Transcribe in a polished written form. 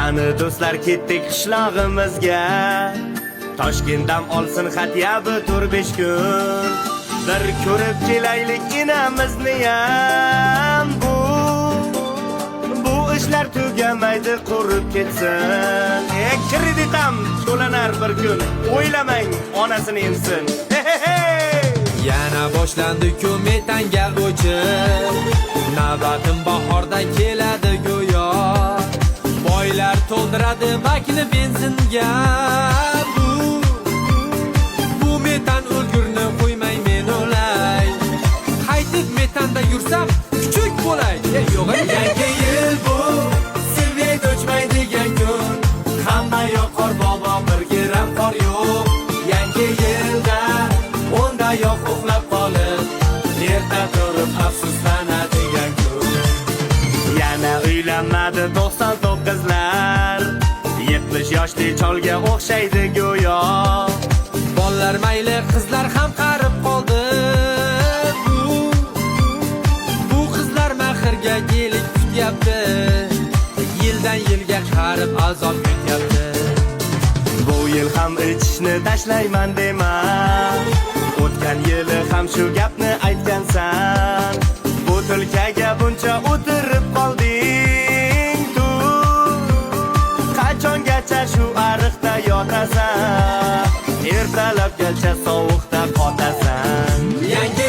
Qani do'stlar ketdik qishlog'imizga. Toshkentdan olsin xatyabi 4-5 kun. Bir ko'rib kelaylik inamizni ham. Bu ishlar tugamaydi, qurib ketsin. Kreditam to'lanar bir kun. O'ylamang, onasini emsin. Yana boshlandi-ku metanga o'chib, navbatim bahorda keladi go'yo. Boylar to'ldiradi makni benzinga. Bu metan o'lgurni qo'ymay men o'lay. Qaytib metanda yursam kuchuk bo'lay. Yo'q, yangi yil bu silvet o'chmaydigan kun. Hamma yoq qor bobo, bir gram qor yo'q. Yangi yilda onda yo'q uxlab qolib, erta turib afsuslanadigan kun. Yana uylanmadi 99lar. 70 yoshli cholga o'xshaydi go'yo. Bollar mayli, qizlar ham qarib qoldi. Bu qizlar maxirga kelik kutyapti. Yildan yilga qarib azob kutyapti. Bu yil ham ichishni tashlayman dema. O'tgan yili ham shu gapni aytgansan. Bu tulkaga buncha o'tirib qolding tu. Qachongacha shu ariqda yotasan? Ertalabgacha sovuqda qotasan. Yangi